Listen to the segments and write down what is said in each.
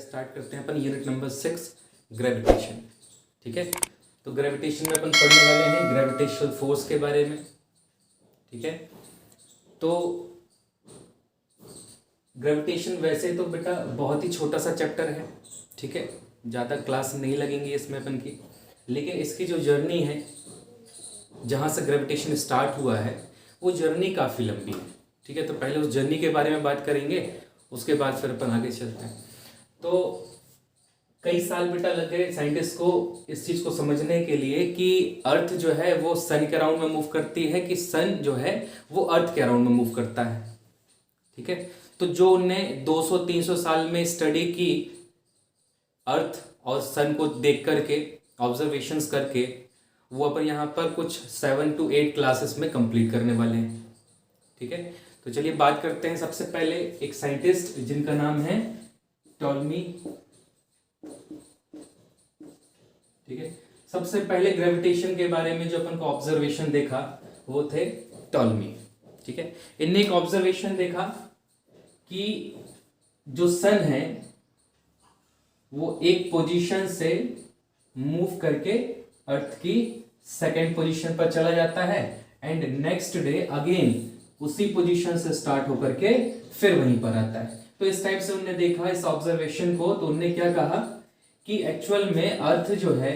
Start करते हैं अपन unit number 6 gravitation. ठीक है, तो ग्रेविटेशन में अपन पढ़ने वाले हैं ग्रेविटेशनल फोर्स के बारे में। ठीक है, तो ग्रेविटेशन वैसे तो बेटा बहुत ही छोटा सा चैप्टर है। ठीक है, ज़्यादा क्लास नहीं लगेंगी इसमें अपन की, लेकिन इसकी जो जर्नी है जहाँ से ग्रेविटेशन स्टार्ट हुआ है वो जर्नी काफ़ी लंबी है। ठीक है, तो पहले उस जर्नी के बारे में बात करेंगे, उसके बाद फिर अपन आगे चलते हैं। तो कई साल बेटा लग गए साइंटिस्ट को इस चीज़ को समझने के लिए कि अर्थ जो है वो सन के अराउंड में मूव करती है कि सन जो है वो अर्थ के अराउंड में मूव करता है। ठीक है, तो जो उनने 200-300 साल में स्टडी की अर्थ और सन को देख करके ऑब्जर्वेशंस करके, वो अपन यहाँ पर कुछ 7 to 8 क्लासेस में कंप्लीट करने वाले हैं। ठीक है, तो चलिए बात करते हैं। सबसे पहले एक साइंटिस्ट जिनका नाम है टॉलमी। ठीक है, सबसे पहले ग्रेविटेशन के बारे में जो अपन को ऑब्जर्वेशन देखा वो थे टॉलमी। ठीक है, इनने एक ऑब्जर्वेशन देखा कि जो सन है वो एक पोजीशन से मूव करके अर्थ की सेकेंड पोजीशन पर चला जाता है एंड नेक्स्ट डे अगेन उसी पोजीशन से स्टार्ट होकर के फिर वहीं पर आता है। तो इस टाइप से उन्होंने देखा इस ऑब्जर्वेशन को, तो उन्होंने क्या कहा कि एक्चुअल में अर्थ जो है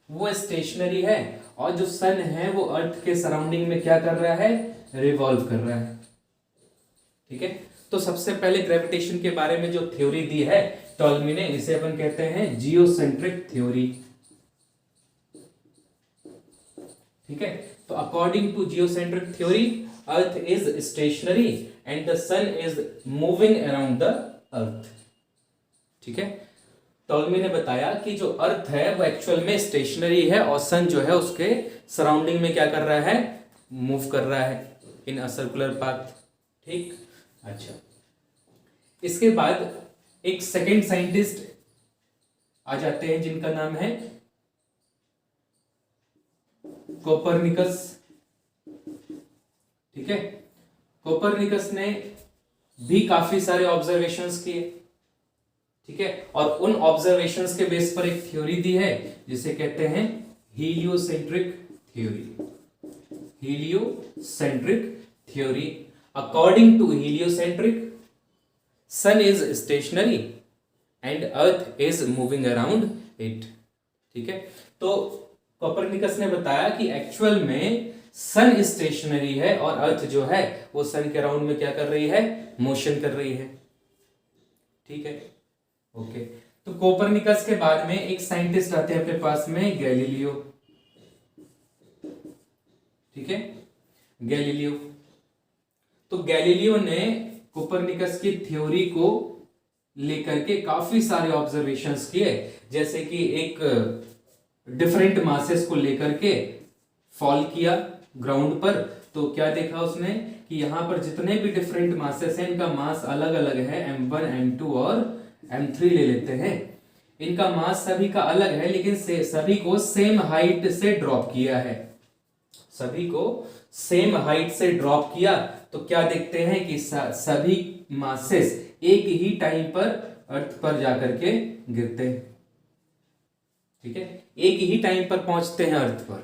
वो स्टेशनरी है और जो सन है वो अर्थ के सराउंडिंग में क्या कर रहा है, रिवॉल्व कर रहा है। ठीक है, तो सबसे पहले ग्रेविटेशन के बारे में जो थ्योरी दी है टॉलमी ने, इसे अपन कहते हैं जियोसेंट्रिक थ्योरी। ठीक है, तो according to geocentric theory earth is stationary and the sun is moving around the earth. ठीक है, टॉलमी ने बताया कि जो अर्थ है वो एक्चुअल में स्टेशनरी है और सन जो है उसके सराउंडिंग में क्या कर रहा है, मूव कर रहा है इन अ सर्कुलर पाथ। ठीक, अच्छा, इसके बाद एक सेकेंड साइंटिस्ट आ जाते हैं जिनका नाम है कोपरनिकस। ठीक है, कोपरनिकस ने भी काफी सारे ऑब्जर्वेशंस किए। ठीक है, और उन ऑब्जर्वेशंस के बेस पर एक थ्योरी दी है जिसे कहते हैं heliocentric theory. Heliocentric theory, according to heliocentric sun is stationary and earth is moving around it. ठीक है, तो कोपरनिकस ने बताया कि एक्चुअल में सन स्टेशनरी है और अर्थ जो है वो सन के अराउंड में क्या कर रही है, मोशन कर रही है। ठीक है, ओके, तो कोपरनिकस के बाद में एक साइंटिस्ट आते हैं अपने पास में, गैलीलियो। ठीक है, गैलीलियो, तो गैलीलियो ने कोपरनिकस की थ्योरी को लेकर के काफी सारे ऑब्जर्वेशंस किए, जैसे कि एक डिफरेंट मासेस को लेकर के फॉल किया ग्राउंड पर, तो क्या देखा उसने कि यहां पर जितने भी डिफरेंट मासेस हैं इनका मास अलग अलग है, m1 m2 और m3 ले लेते हैं। इनका मास सभी का अलग है लेकिन सभी को सेम हाइट से ड्रॉप किया है। सभी को सेम हाइट से ड्रॉप किया तो क्या देखते हैं कि सभी मासेस एक ही टाइम पर अर्थ पर जाकर के गिरते हैं। ठीक है, एक ही टाइम पर पहुंचते हैं अर्थ पर,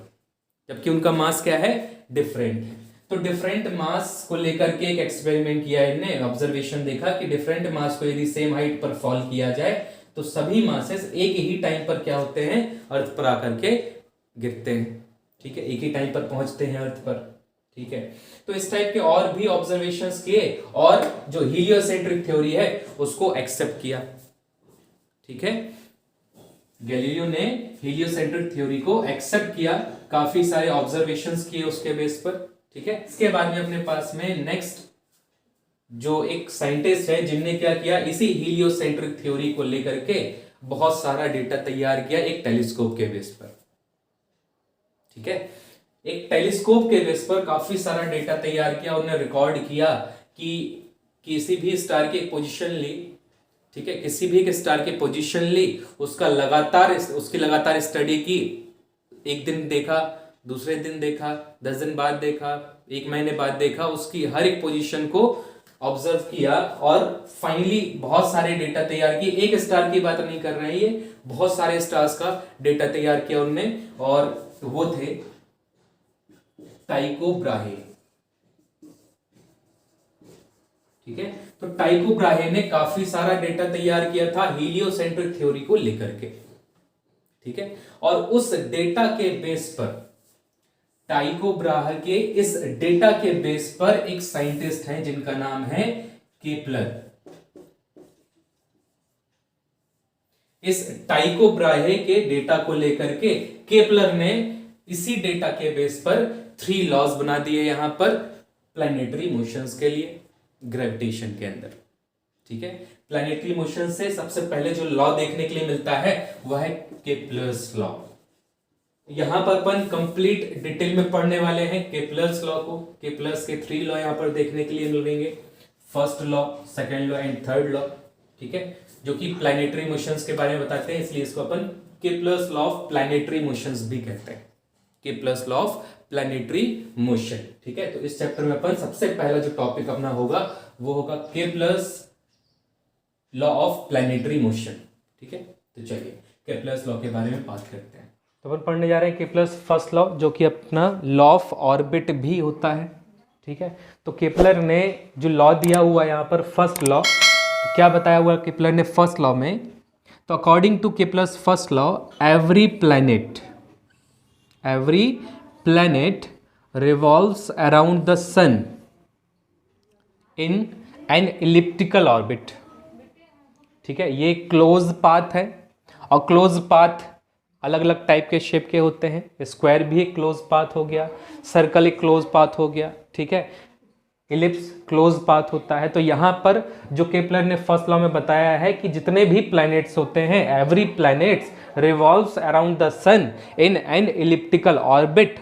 जबकि उनका मास क्या है, डिफरेंट है। तो डिफरेंट मास को लेकर के एक एक्सपेरिमेंट किया इनने, ऑब्जर्वेशन देखा कि डिफरेंट मास को यदि सेम हाइट पर फॉल किया जाए तो सभी मासेस एक ही टाइम पर क्या होते हैं, अर्थ पर आकर के गिरते हैं। ठीक है, एक ही टाइम पर पहुंचते हैं अर्थ पर। ठीक है, तो इस टाइप के और भी ऑब्जर्वेशंस किए और जो हीलियोसेंट्रिक थ्योरी है उसको एक्सेप्ट किया। ठीक है, गैलीलियो ने हीलियोसेंट्रिक थ्योरी को एक्सेप्ट किया, काफी सारे ऑब्जर्वेशंस किए उसके बेस पर। ठीक है, इसके बाद में अपने पास में नेक्स्ट जो एक साइंटिस्ट है जिनने क्या किया, इसी हीलियोसेंट्रिक थ्योरी को लेकर के बहुत सारा डेटा तैयार किया एक टेलीस्कोप के बेस पर। ठीक है, एक टेलीस्कोप के बेस पर काफी सारा डेटा तैयार किया, उन्होंने रिकॉर्ड किया कि किसी भी स्टार की पोजीशन ली। ठीक है, किसी भी एक स्टार की पोजीशन ली, उसकी लगातार स्टडी की। एक दिन देखा, दूसरे दिन देखा, 10 दिन बाद देखा, 1 महीने बाद देखा, उसकी हर एक पोजीशन को ऑब्जर्व किया और फाइनली बहुत सारे डेटा तैयार किए। एक स्टार की बात नहीं कर रहे हैं, ये बहुत सारे स्टार्स का डेटा तैयार किया उनने, और वो थे टाइको ब्राहे। ठीक है, तो टाइको ब्राहे ने काफी सारा डेटा तैयार किया था हीलियोसेंट्रिक थ्योरी को लेकर के। ठीक है, और उस डेटा के बेस पर, टाइको ब्राहे के इस डेटा के बेस पर एक साइंटिस्ट है जिनका नाम है केपलर। इस टाइको ब्राहे के डेटा को लेकर के केपलर ने इसी डेटा के बेस पर 3 लॉज बना दिए यहां पर प्लैनेटरी मोशंस के लिए ग्रेविटेशन के अंदर। ठीक है, प्लैनेटरी मोशन से सबसे पहले जो लॉ देखने के लिए मिलता है वह है केपलर्स लॉ। यहां पर अपन कंप्लीट डिटेल में पढ़ने वाले हैं केपलर्स लॉ को। केपलर्स के 3 लॉ यहां पर देखने के लिए मिलेंगे, first law, second law and third law. ठीक है, जो कि प्लैनेटरी मोशंस के बारे में बताते हैं, इसलिए इसको अपन Kepler's law of planetary motions भी कहते हैं, Kepler's law of planetary motion. ठीक है, तो इस चैप्टर में अपन सबसे पहला जो टॉपिक अपना होगा वो होगा Kepler's law of planetary motion. ठीक है, तो चलिए केपलर्स लॉ के बारे में बात करते हैं। तो अपन पढ़ने जा रहे हैं केपलर्स फर्स्ट लॉ, जो कि अपना लॉ ऑफ ऑर्बिट भी होता है। ठीक है, तो केपलर ने जो लॉ दिया हुआ यहाँ पर फर्स्ट लॉ, क्या बताया हुआ केपलर ने फर्स्ट लॉ में? तो according to Kepler's first law, every planet revolves around the sun in an elliptical orbit। ठीक है, ये क्लोज पाथ है, और क्लोज पाथ अलग अलग टाइप के शेप के होते हैं। स्क्वायर भी एक क्लोज पाथ हो गया, सर्कल एक क्लोज पाथ हो गया। ठीक है, इलिप्स क्लोज पाथ होता है। तो यहाँ पर जो केपलर ने फर्स्ट लॉ में बताया है कि जितने भी प्लैनेट्स होते हैं, every planets revolves around the sun in an elliptical orbit.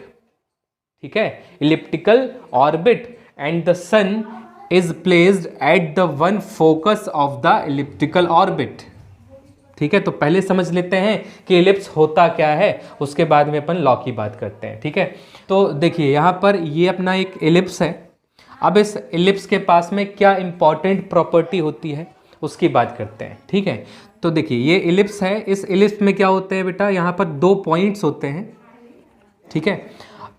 ठीक है, elliptical orbit, and the sun is placed at the one focus of the elliptical orbit. ठीक है, तो पहले समझ लेते हैं कि इलिप्स होता क्या है, उसके बाद में अपन लॉ की बात करते हैं। ठीक है, तो देखिए यहाँ पर ये अपना एक इलिप्स है। अब इस इलिप्स के पास में क्या इंपॉर्टेंट प्रॉपर्टी होती है उसकी बात करते हैं। ठीक है, तो देखिए ये इलिप्स है, इस इलिप्स में क्या होते हैं बेटा, यहाँ पर 2 पॉइंट्स होते हैं। ठीक है,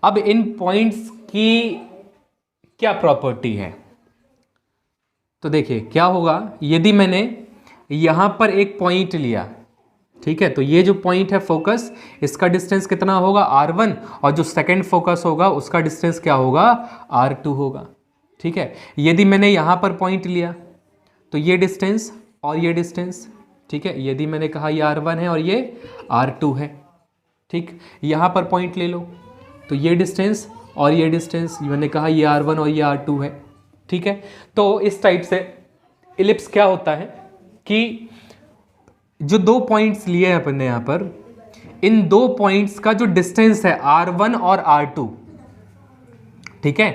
अब इन पॉइंट्स की क्या प्रॉपर्टी है? तो देखिए क्या होगा, यदि मैंने यहाँ पर एक पॉइंट लिया, ठीक है, तो ये जो पॉइंट है फोकस, इसका डिस्टेंस कितना होगा r1, और जो सेकंड फोकस होगा उसका डिस्टेंस क्या होगा, r2 होगा। ठीक है, यदि मैंने यहाँ पर पॉइंट लिया तो ये डिस्टेंस और ये डिस्टेंस, ठीक है, यदि मैंने कहा ये r1 है और ये r2 है। ठीक, यहाँ पर पॉइंट ले लो तो ये डिस्टेंस और ये डिस्टेंस, मैंने कहा ये r1 और ये r2 है। ठीक है, तो इस टाइप से इलिप्स क्या होता है कि जो 2 पॉइंट्स लिए हैं अपन ने यहाँ पर, इन 2 पॉइंट्स का जो डिस्टेंस है r1 और r2, ठीक है,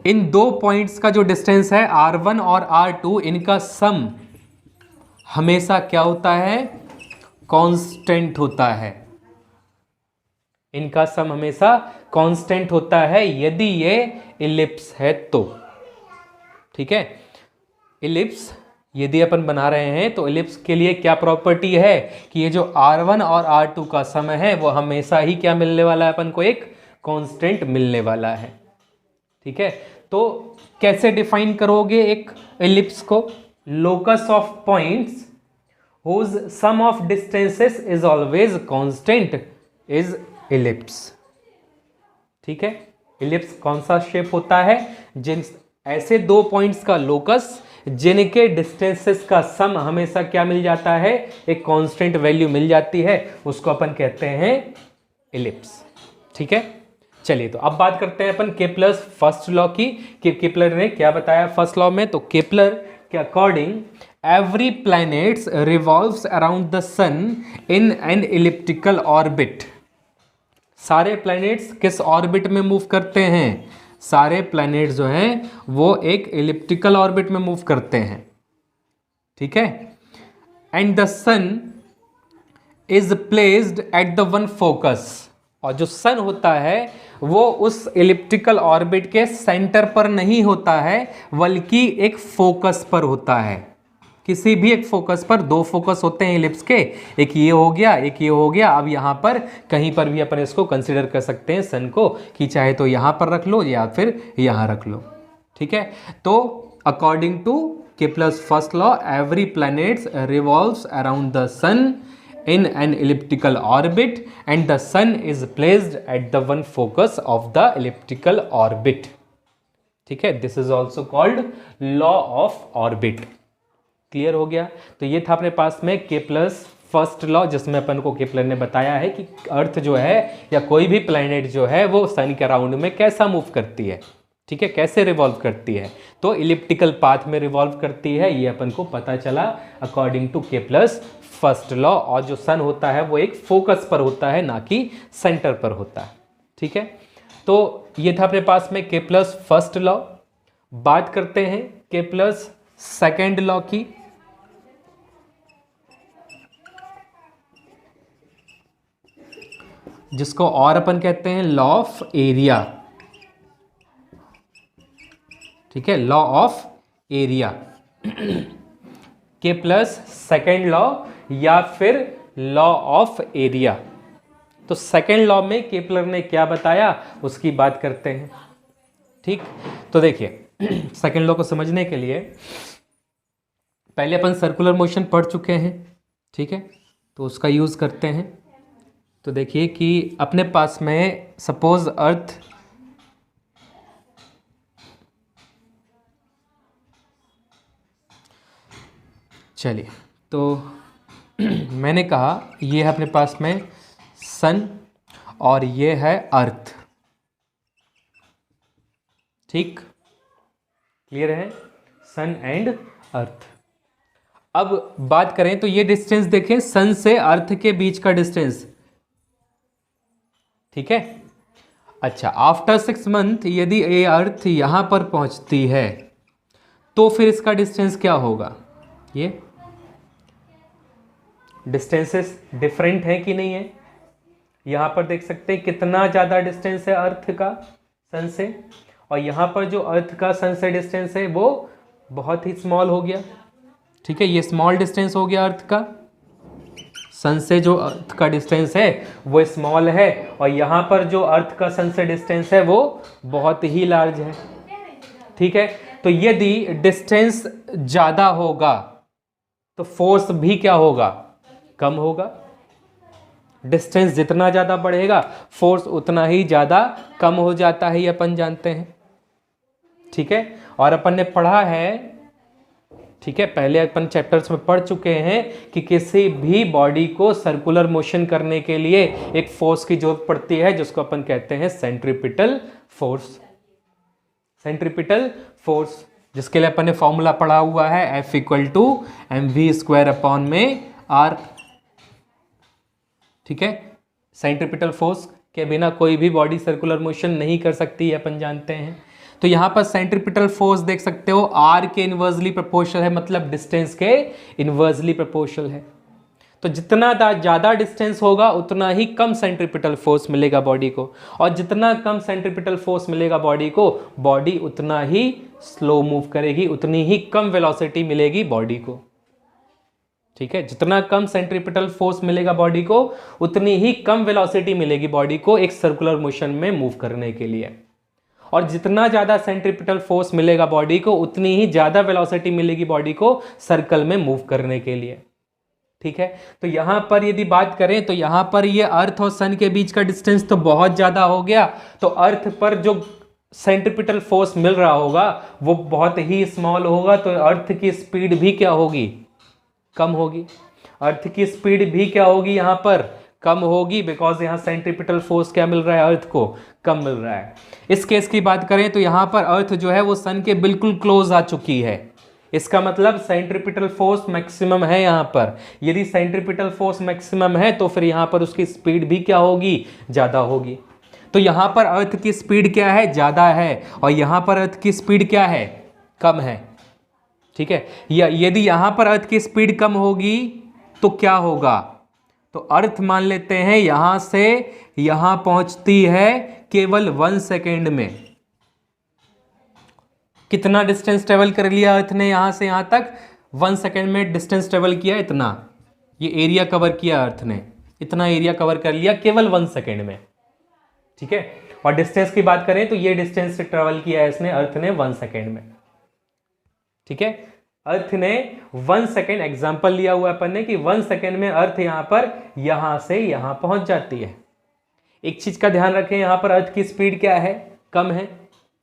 इन 2 पॉइंट्स का जो डिस्टेंस है r1 और r2, इनका सम हमेशा क्या होता है, कांस्टेंट होता है। इनका सम हमेशा कांस्टेंट होता है यदि ये इलिप्स है तो। ठीक है, इलिप्स यदि अपन बना रहे हैं तो इलिप्स के लिए क्या प्रॉपर्टी है कि ये जो r1 और r2 का सम है वो हमेशा ही क्या मिलने वाला है, अपन को एक कांस्टेंट मिलने वाला है। ठीक है, तो कैसे डिफाइन करोगे एक इलिप्स को? Locus of points whose sum of distances is always constant is ellipse। ठीक है, इलिप्स कौन सा शेप होता है, जिन ऐसे 2 पॉइंट्स का लोकस जिनके डिस्टेंसेस का सम हमेशा क्या मिल जाता है, एक कांस्टेंट वैल्यू मिल जाती है, उसको अपन कहते हैं इलिप्स। ठीक है, चलिए तो अब बात करते हैं अपन केपलर्स फर्स्ट लॉ की कि केपलर ने क्या बताया फर्स्ट लॉ में। तो केपलर के according every planets revolves around the sun in an elliptical orbit. सारे प्लैनेट्स किस ऑर्बिट में मूव करते हैं? सारे प्लैनेट्स जो हैं वो एक इलिप्टिकल ऑर्बिट में मूव करते हैं। ठीक है, and the sun is placed at the one focus. और जो सन होता है वो उस इलिप्टिकल ऑर्बिट के सेंटर पर नहीं होता है, बल्कि एक फोकस पर होता है। किसी भी एक फोकस पर, दो फोकस होते हैं इलिप्स के, एक ये हो गया, एक ये हो गया। अब यहाँ पर कहीं पर भी अपन इसको कंसिडर कर सकते हैं सन को, कि चाहे तो यहाँ पर रख लो या फिर यहाँ रख लो। ठीक है, तो according to Kepler's first law, every planets revolves around the sun in an elliptical orbit and the sun is placed at the one focus of the elliptical orbit. ठीक है, this is also called law of orbit. Clear हो गया? तो ये था अपने पास में Kepler's first law, जिसमें अपन को केप्लर ने बताया है कि अर्थ जो है या कोई भी प्लैनेट जो है वो सन के अराउंड में कैसा मूव करती है। ठीक है, कैसे रिवॉल्व करती है, तो इलिप्टिकल पाथ में रिवॉल्व करती है, ये अपन को पता चला according to Kepler's first law. और जो सन होता है वो एक फोकस पर होता है, ना कि सेंटर पर होता है। ठीक है, तो ये था अपने पास में केप्लर्स फर्स्ट लॉ। बात करते हैं केप्लर्स सेकेंड लॉ की। जिसको और अपन कहते हैं लॉ ऑफ एरिया। ठीक है, law of area, Kepler's second law या फिर लॉ ऑफ एरिया। तो सेकेंड लॉ में केप्लर ने क्या बताया उसकी बात करते हैं। ठीक, तो देखिए सेकेंड लॉ को समझने के लिए पहले अपन सर्कुलर मोशन पढ़ चुके हैं। ठीक है, तो उसका यूज करते हैं। तो देखिए कि अपने पास में सपोज अर्थ चलिए, तो मैंने कहा ये है अपने पास में सन और ये है अर्थ। ठीक, क्लियर है, सन एंड अर्थ। अब बात करें तो ये डिस्टेंस देखें, सन से अर्थ के बीच का डिस्टेंस। ठीक है, अच्छा, आफ्टर 6 मंथ यदि ये अर्थ यहां पर पहुंचती है तो फिर इसका डिस्टेंस क्या होगा? ये डिस्टेंसेस डिफरेंट है कि नहीं है? यहां पर देख सकते हैं कितना ज़्यादा डिस्टेंस है अर्थ का सन से, और यहां पर जो अर्थ का सन से डिस्टेंस है वो बहुत ही स्मॉल हो गया। ठीक है, ये स्मॉल डिस्टेंस हो गया अर्थ का, सन से जो अर्थ का डिस्टेंस है वो स्मॉल है, और यहां पर जो अर्थ का सन से डिस्टेंस है वो बहुत ही लार्ज है। ठीक है, तो यदि डिस्टेंस ज़्यादा होगा तो फोर्स भी क्या होगा? कम होगा। डिस्टेंस जितना ज़्यादा बढ़ेगा फोर्स उतना ही ज़्यादा कम हो जाता है, ये अपन जानते हैं। ठीक है, और अपन ने पढ़ा है, ठीक है, पहले अपन चैप्टर्स में पढ़ चुके हैं कि किसी भी बॉडी को सर्कुलर मोशन करने के लिए एक फोर्स की जरूरत पड़ती है, जिसको अपन कहते हैं सेंट्रीपिटल फोर्स। सेंट्रीपिटल फोर्स, जिसके लिए अपन ने फॉर्मूला पढ़ा हुआ है F = mv² अपॉन में R। ठीक है, सेंट्रीपिटल फोर्स के बिना कोई भी बॉडी सर्कुलर मोशन नहीं कर सकती है, अपन जानते हैं। तो यहां पर सेंट्रीपिटल फोर्स देख सकते हो R के इनवर्सली प्रोपोर्शनल है, मतलब डिस्टेंस के इनवर्सली प्रोपोर्शनल है। तो जितना ज़्यादा डिस्टेंस होगा उतना ही कम सेंट्रीपिटल फोर्स मिलेगा बॉडी को, और जितना कम सेंट्रीपिटल फोर्स मिलेगा बॉडी को, बॉडी उतना ही स्लो मूव करेगी, उतनी ही कम वेलोसिटी मिलेगी बॉडी को। ठीक है, जितना कम सेंट्रीपिटल फोर्स मिलेगा बॉडी को उतनी ही कम वेलोसिटी मिलेगी बॉडी को एक सर्कुलर मोशन में मूव करने के लिए, और जितना ज़्यादा सेंट्रीपिटल फोर्स मिलेगा बॉडी को उतनी ही ज़्यादा वेलोसिटी मिलेगी बॉडी को सर्कल में मूव करने के लिए। ठीक है, तो यहां पर यदि बात करें तो यहां पर ये अर्थ और सन के बीच का डिस्टेंस तो बहुत ज़्यादा हो गया, तो अर्थ पर जो सेंट्रीपिटल फोर्स मिल रहा होगा वो बहुत ही स्मॉल होगा, तो अर्थ की स्पीड भी क्या होगी? कम होगी। अर्थ की स्पीड भी क्या होगी? यहां पर कम होगी, बिकॉज यहां सेंट्रीपिटल फोर्स क्या मिल रहा है? अर्थ को कम मिल रहा है। इस केस की बात करें तो यहां पर अर्थ जो है वो सन के बिल्कुल क्लोज आ चुकी है, इसका मतलब सेंट्रीपिटल फोर्स मैक्सिमम है यहां पर। यदि सेंट्रीपिटल फोर्स मैक्सिमम है तो फिर यहां पर उसकी स्पीड भी क्या होगी? ज़्यादा होगी। तो यहां पर अर्थ की स्पीड क्या है? ज़्यादा है, और यहां पर अर्थ की स्पीड क्या है? कम है। ठीक है, या यदि यहां पर अर्थ की स्पीड कम होगी तो क्या होगा? तो अर्थ मान लेते हैं यहां से यहां पहुंचती है केवल 1 सेकेंड में। कितना डिस्टेंस ट्रेवल कर लिया अर्थ ने यहां से यहां तक? 1 सेकेंड में डिस्टेंस ट्रेवल किया इतना। ये एरिया कवर किया अर्थ ने, इतना एरिया कवर कर लिया केवल 1 सेकेंड में। ठीक है, और डिस्टेंस की बात करें तो ये डिस्टेंस ट्रेवल किया है इसने अर्थ ने 1 सेकेंड में। ठीक है, अर्थ ने 1 सेकेंड एग्जांपल लिया हुआ अपन ने कि 1 सेकेंड में अर्थ यहां पर यहां से यहां पहुंच जाती है। एक चीज का ध्यान रखें, यहां पर अर्थ की स्पीड क्या है? कम है,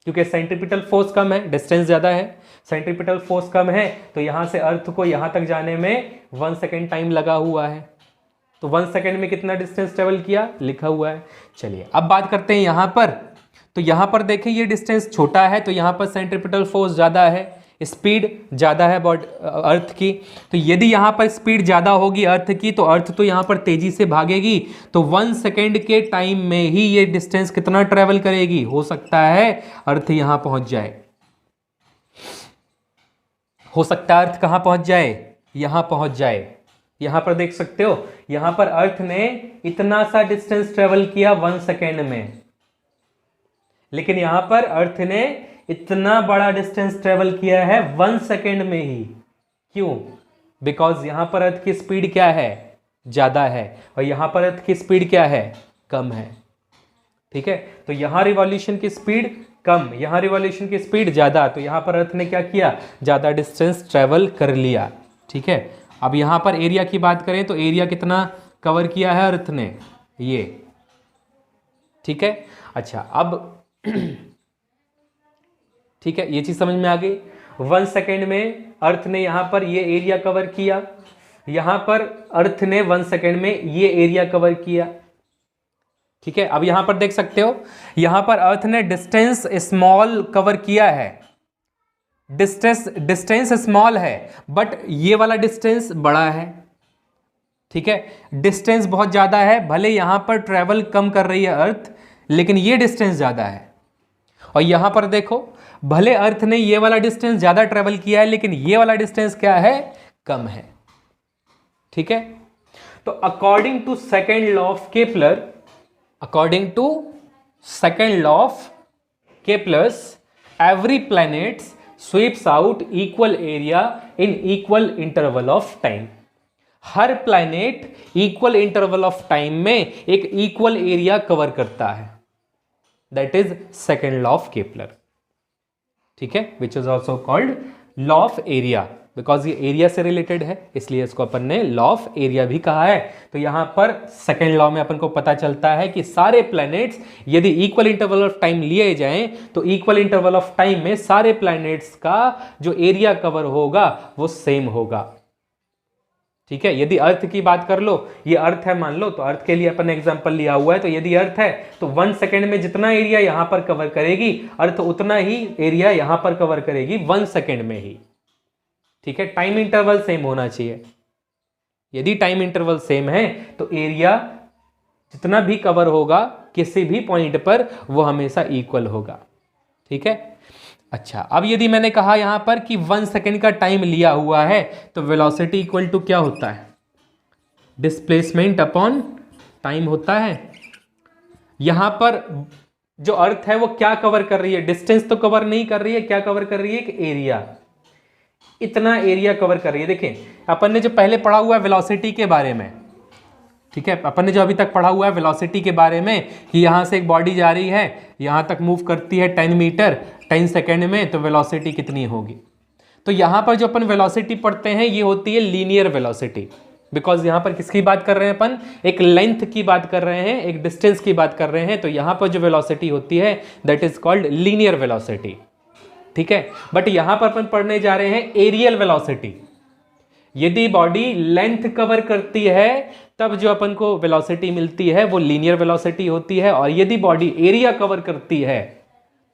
क्योंकि सेंट्रीपिटल फोर्स कम है, डिस्टेंस ज्यादा है। सेंट्रीपिटल फोर्स कम है तो यहां से अर्थ को यहां तक जाने में 1 सेकेंड टाइम लगा हुआ है। तो 1 सेकेंड में कितना डिस्टेंस ट्रेवल किया लिखा हुआ है। चलिए अब बात करते हैं यहां पर। तो यहां पर देखें ये डिस्टेंस छोटा है तो यहां पर सेंट्रीपिटल फोर्स ज्यादा है, स्पीड ज्यादा है अर्थ की। तो यदि यहां पर स्पीड ज्यादा होगी अर्थ की तो अर्थ तो यहां पर तेजी से भागेगी, तो 1 सेकेंड के टाइम में ही ये डिस्टेंस कितना ट्रेवल करेगी? हो सकता है अर्थ यहां पहुंच जाए, हो सकता है अर्थ कहां पहुंच जाए? यहां पहुंच जाए। यहां पर देख सकते हो, यहां पर अर्थ ने इतना सा डिस्टेंस ट्रेवल किया 1 सेकेंड में, लेकिन यहां पर अर्थ ने इतना बड़ा डिस्टेंस ट्रेवल किया है 1 सेकेंड में ही। क्यों? बिकॉज यहां पर अर्थ की स्पीड क्या है? ज्यादा है, और यहां पर अर्थ की स्पीड क्या है? कम है। ठीक है, तो यहां रिवॉल्यूशन की स्पीड कम, यहां रिवॉल्यूशन की स्पीड ज्यादा, तो यहां पर अर्थ ने क्या किया? ज्यादा डिस्टेंस ट्रेवल कर लिया। ठीक है, अब यहां पर एरिया की बात करें तो एरिया कितना कवर किया है अर्थ ने? ये। ठीक है, अच्छा अब ठीक है, ये चीज समझ में आ गई। 1 सेकेंड में अर्थ ने यहां पर ये एरिया कवर किया, यहां पर अर्थ ने 1 सेकेंड में ये एरिया कवर किया। ठीक है, अब यहां पर देख सकते हो, यहां पर अर्थ ने डिस्टेंस स्मॉल कवर किया है, डिस्टेंस स्मॉल है, बट ये वाला डिस्टेंस बड़ा है। ठीक है, डिस्टेंस बहुत ज्यादा है, भले यहां पर ट्रेवल कम कर रही है अर्थ, लेकिन ये डिस्टेंस ज्यादा है। और यहां पर देखो, भले अर्थ ने ये वाला डिस्टेंस ज्यादा ट्रेवल किया है, लेकिन ये वाला डिस्टेंस क्या है? कम है। ठीक है, तो according to second law of Kepler, according to second law of Kepler's, every planet sweeps out equal area in equal interval of time. हर planet equal interval of time में एक इक्वल एरिया कवर करता है। That is second law of Kepler. ठीक है, which is also called law of area, because ये area से related है, इसलिए इसको अपन ने लॉ ऑफ एरिया भी कहा है। तो यहां पर सेकेंड लॉ में अपन को पता चलता है कि सारे प्लैनेट्स यदि इक्वल इंटरवल ऑफ टाइम लिए जाएं तो इक्वल इंटरवल ऑफ टाइम में सारे प्लैनेट्स का जो एरिया कवर होगा वो सेम होगा। ठीक है, यदि अर्थ की बात कर लो, ये अर्थ है मान लो, तो अर्थ के लिए अपन एग्जांपल लिया हुआ है, तो यदि अर्थ है तो 1 सेकेंड में जितना एरिया यहां पर कवर करेगी अर्थ उतना ही एरिया यहां पर कवर करेगी 1 सेकेंड में ही। ठीक है, टाइम इंटरवल सेम होना चाहिए। यदि टाइम इंटरवल सेम है तो एरिया जितना भी कवर होगा किसी भी पॉइंट पर वो हमेशा इक्वल होगा। ठीक है, अच्छा अब यदि मैंने कहा यहां पर कि 1 सेकेंड का टाइम लिया हुआ है तो वेलोसिटी इक्वल टू क्या होता है? डिस्प्लेसमेंट अपॉन टाइम होता है। यहां पर जो अर्थ है वो क्या कवर कर रही है? डिस्टेंस तो कवर नहीं कर रही है, क्या कवर कर रही है? एक एरिया, इतना एरिया कवर कर रही है। देखें, अपन ने जो पहले पढ़ा हुआ है वेलोसिटी के बारे में, ठीक है, अपन ने जो अभी तक पढ़ा हुआ है वेलोसिटी के बारे में कि यहां से एक बॉडी जा रही है, यहां तक मूव करती है 10 मीटर 10 सेकेंड में, तो वेलोसिटी कितनी होगी? तो यहां पर जो अपन वेलोसिटी पढ़ते हैं ये होती है लीनियर वेलोसिटी, बिकॉज यहां पर किसकी बात कर रहे हैं अपन? एक लेंथ की बात कर रहे हैं, एक डिस्टेंस की बात कर रहे हैं। तो यहां पर जो वेलोसिटी होती है that is called linear velocity. ठीक है, बट यहां पर अपन पढ़ने जा रहे हैं एरियल वेलोसिटी। यदि बॉडी लेंथ कवर करती है तब जो अपन को वेलोसिटी मिलती है वो लीनियर वेलोसिटी होती है, और यदि बॉडी एरिया कवर करती है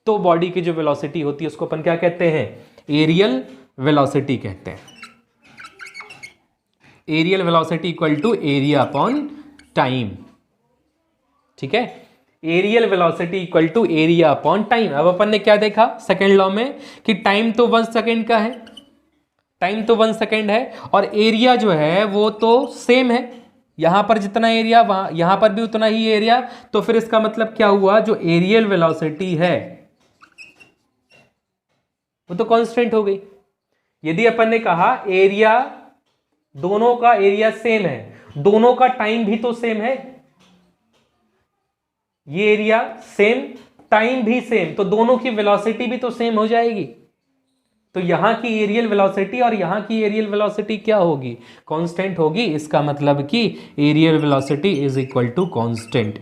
तो बॉडी की जो वेलोसिटी होती है उसको अपन क्या कहते हैं? एरियल वेलोसिटी कहते हैं। Areal velocity equal to area upon time. ठीक है, areal velocity equal to area upon time. अब अपन ने क्या देखा सेकेंड लॉ में कि टाइम तो 1 सेकेंड का है, टाइम तो 1 सेकेंड है, और एरिया जो है वो तो सेम है, यहां पर जितना एरिया वहां यहां पर भी उतना ही एरिया, तो फिर इसका मतलब क्या हुआ, जो एरियल वेलोसिटी है वो तो कांस्टेंट हो गई। यदि अपन ने कहा एरिया, दोनों का एरिया सेम है, दोनों का टाइम भी तो सेम है, ये एरिया सेम, टाइम भी सेम, तो दोनों की वेलोसिटी भी तो सेम हो जाएगी। तो यहां की एरियल वेलोसिटी और यहां की एरियल वेलोसिटी क्या होगी, कांस्टेंट होगी। इसका मतलब कि areal velocity is equal to constant.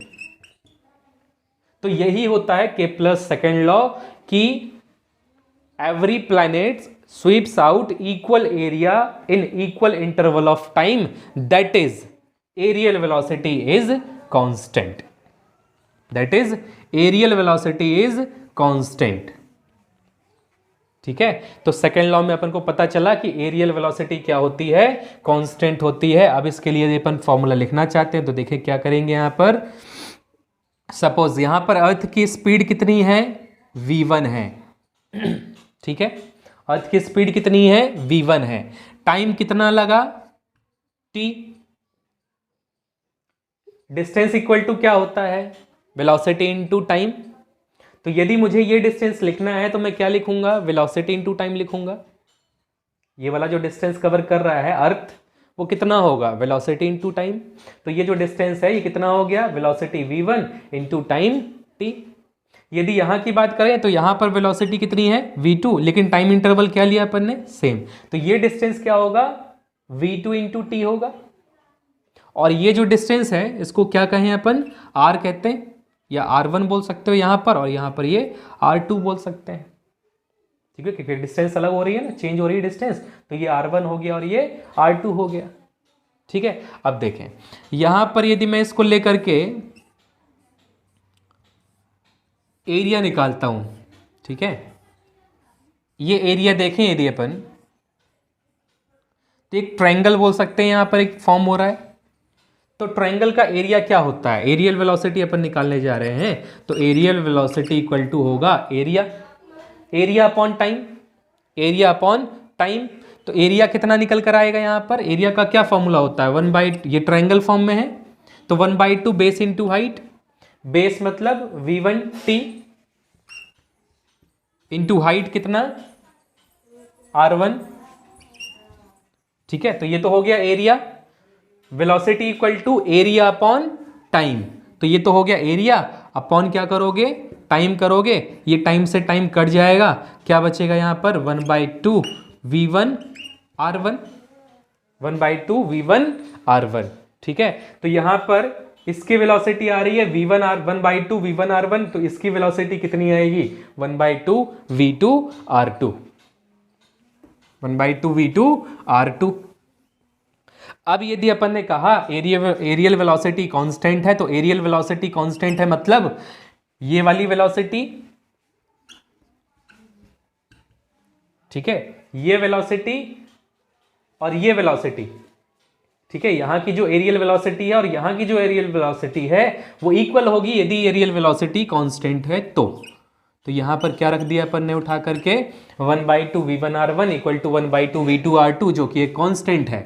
तो यही होता है केप्लर्स सेकंड लॉ कि every planet sweeps out equal area in equal interval of time, that is areal velocity is constant, that is areal velocity is constant. ठीक है, तो second law में अपन को पता चला कि एरियल वेलोसिटी क्या होती है, कांस्टेंट होती है। अब इसके लिए अपन फॉर्मूला लिखना चाहते हैं, तो देखिए क्या करेंगे। यहां पर सपोज यहां पर अर्थ की स्पीड कितनी है, v1 है। ठीक है, अर्थ की स्पीड कितनी है, v1 है। टाइम कितना लगा, t। डिस्टेंस इक्वल टू क्या होता है, वेलोसिटी इनटू टाइम। तो यदि मुझे ये डिस्टेंस लिखना है तो मैं क्या लिखूंगा, वेलोसिटी इनटू टाइम लिखूंगा। ये वाला जो डिस्टेंस कवर कर रहा है अर्थ, वो कितना होगा, वेलोसिटी इनटू टाइम। तो ये जो डिस्टेंस है ये कितना हो गया, velocity v1 into time t। यदि यहां की बात करें तो यहां पर वेलोसिटी कितनी है, v2, लेकिन टाइम इंटरवल क्या लिया अपन ने, सेम। तो ये डिस्टेंस क्या होगा, v2 इंटू टी होगा। और ये जो डिस्टेंस है इसको क्या कहें अपन, r कहते हैं, या r1 बोल सकते हो यहां पर, और यहां पर ये r2 बोल सकते हैं। ठीक है, क्योंकि डिस्टेंस अलग हो रही है ना, चेंज हो रही है डिस्टेंस, तो ये r1 हो गया और ये r2 हो गया। ठीक है, अब देखें यहां पर यदि मैं इसको लेकर के एरिया निकालता हूं, ठीक है, ये एरिया देखें यदि अपन, तो एक ट्रायंगल बोल सकते हैं, यहां पर एक फॉर्म हो रहा है। तो ट्रायंगल का एरिया क्या होता है, एरियल वेलोसिटी अपन निकालने जा रहे हैं, तो एरियल वेलोसिटी इक्वल टू होगा area, area upon time, area upon time. तो एरिया कितना निकल कर आएगा, यहां पर एरिया का क्या फॉर्मूला होता है, 1/, ये ट्रायंगल फॉर्म में है तो 1/2 बेस इंटू हाइट, बेस मतलब v1t इंटू हाइट कितना, r1। ठीक है, तो ये तो हो गया area. Velocity equal to area upon time, तो ये तो हो गया एरिया अपॉन क्या करोगे, टाइम करोगे, ये टाइम से टाइम कट जाएगा, क्या बचेगा यहां पर 1/2 v1 r1, 1/2 v1 r1। ठीक है, तो यहां पर इसकी वेलोसिटी आ रही है v1 r 1/2 v1 r1, तो इसकी वेलोसिटी कितनी आएगी 1/2 v2 r2, 1/2 v2 r2। अब यदि अपन ने कहा एरियल वेलोसिटी कांस्टेंट है, तो एरियल वेलोसिटी कांस्टेंट है मतलब ये वाली वेलोसिटी, ठीक है, ये वेलोसिटी और ये वेलोसिटी, ठीक है, यहां की जो एरियल वेलोसिटी है और यहां की जो एरियल वेलोसिटी है वो इक्वल होगी यदि एरियल वेलोसिटी कांस्टेंट है तो यहां पर क्या रख दिया अपन ने उठा करके 1/2 v1 r1 equal to 1/2 v2 r2, जो कि एक कांस्टेंट है,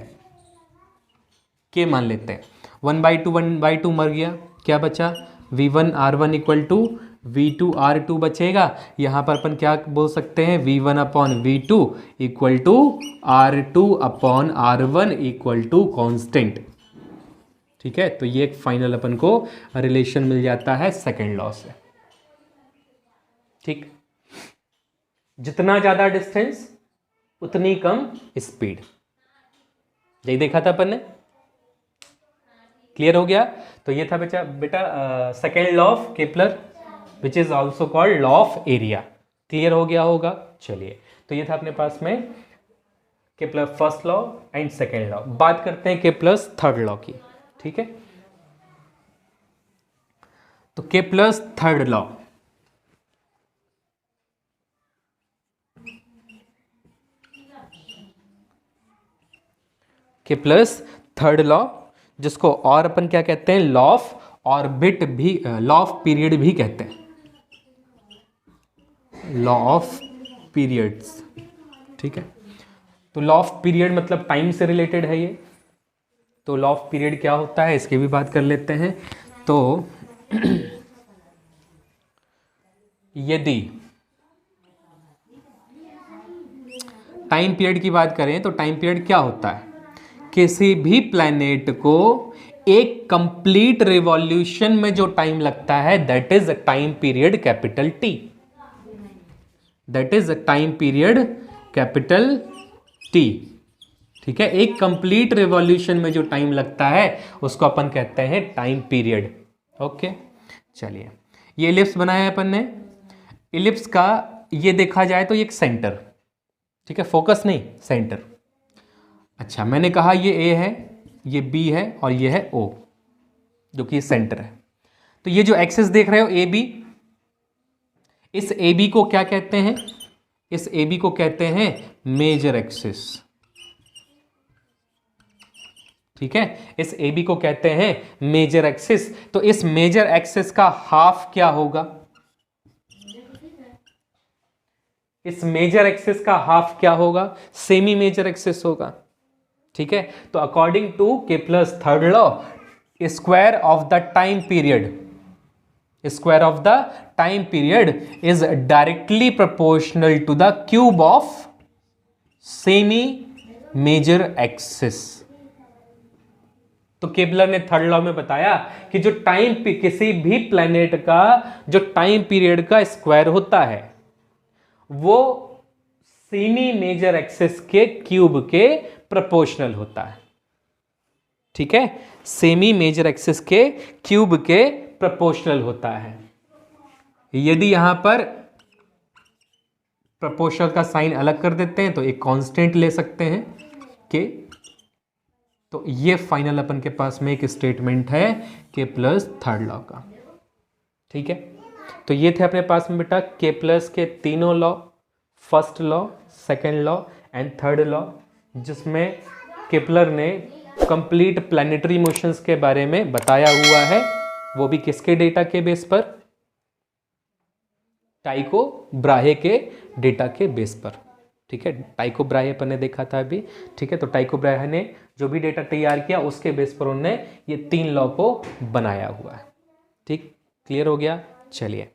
के मान लेते हैं। 1/2 मर गया, क्या बचा v1 r1 equal to v2 r2 बचेगा। यहां पर अपन क्या बोल सकते हैं, v1 upon v2 equal to r2 upon r1 equal to constant. ठीक है, तो ये एक फाइनल अपन को रिलेशन मिल जाता है सेकेंड लॉ से। ठीक, जितना ज्यादा डिस्टेंस उतनी कम स्पीड, यही देखा था अपन ने, क्लियर हो गया। तो ये था बेटा second law of Kepler which is also called law of area. Clear हो गया होगा। चलिए, तो ये था अपने पास में Kepler first law and second law. बात करते हैं केपलर्स थर्ड लॉ की। ठीक है, तो Kepler's third law, Kepler's third law, जिसको और अपन क्या कहते हैं, लॉ ऑफ ऑर्बिट भी, लॉ ऑफ पीरियड भी कहते हैं, लॉ ऑफ पीरियड्स। ठीक है, तो लॉ ऑफ पीरियड मतलब टाइम से रिलेटेड है ये। तो लॉ ऑफ पीरियड क्या होता है इसकी भी बात कर लेते हैं। तो यदि टाइम पीरियड की बात करें तो टाइम पीरियड क्या होता है, किसी भी प्लैनेट को एक कंप्लीट रिवॉल्यूशन में जो टाइम लगता है that is a time period capital T, that is a time period capital T. ठीक है, एक कंप्लीट रिवॉल्यूशन में जो टाइम लगता है उसको अपन कहते हैं टाइम पीरियड। ओके, चलिए ये इलिप्स बनाया है अपन ने। इलिप्स का ये देखा जाए तो ये एक सेंटर, ठीक है, फोकस नहीं सेंटर। अच्छा, मैंने कहा ये ए है, ये बी है और ये है ओ, जो कि सेंटर है। तो ये जो एक्सिस देख रहे हो ए बी, इस ए बी को क्या कहते हैं, इस ए बी को कहते हैं मेजर एक्सिस। ठीक है, इस ए बी को कहते हैं मेजर एक्सिस। तो इस मेजर एक्सिस का हाफ क्या होगा, इस मेजर एक्सिस का हाफ क्या होगा, सेमी मेजर एक्सिस होगा। ठीक है, तो according to Kepler's third law, square of the time period, square of the time period is directly proportional to the cube of semi major axis. तो Kepler ने third law में बताया कि जो टाइम किसी भी प्लैनेट का जो टाइम पीरियड का स्क्वायर होता है वो सेमी मेजर एक्सिस के क्यूब के प्रोपोर्शनल होता है। ठीक है, सेमी मेजर एक्सिस के क्यूब के प्रोपोर्शनल होता है। यदि यहां पर प्रोपोर्शनल का साइन अलग कर देते हैं तो एक कांस्टेंट ले सकते हैं के। तो ये फाइनल अपन के पास में एक स्टेटमेंट है केपलर्स थर्ड लॉ का। ठीक है, तो ये थे अपने पास में बेटा केपलर्स के तीनों law, first law, second law and third law, जिसमें केपलर ने कंप्लीट प्लैनेटरी मोशंस के बारे में बताया हुआ है, वो भी किसके डेटा के बेस पर, टाइको ब्राहे के डेटा के बेस पर। ठीक है, टाइको ब्राहे अपन ने देखा था अभी। ठीक है, तो टाइको ब्राहे ने जो भी डेटा तैयार किया उसके बेस पर उन्होंने ये तीन लॉ को बनाया हुआ है। ठीक, क्लियर हो गया। चलिए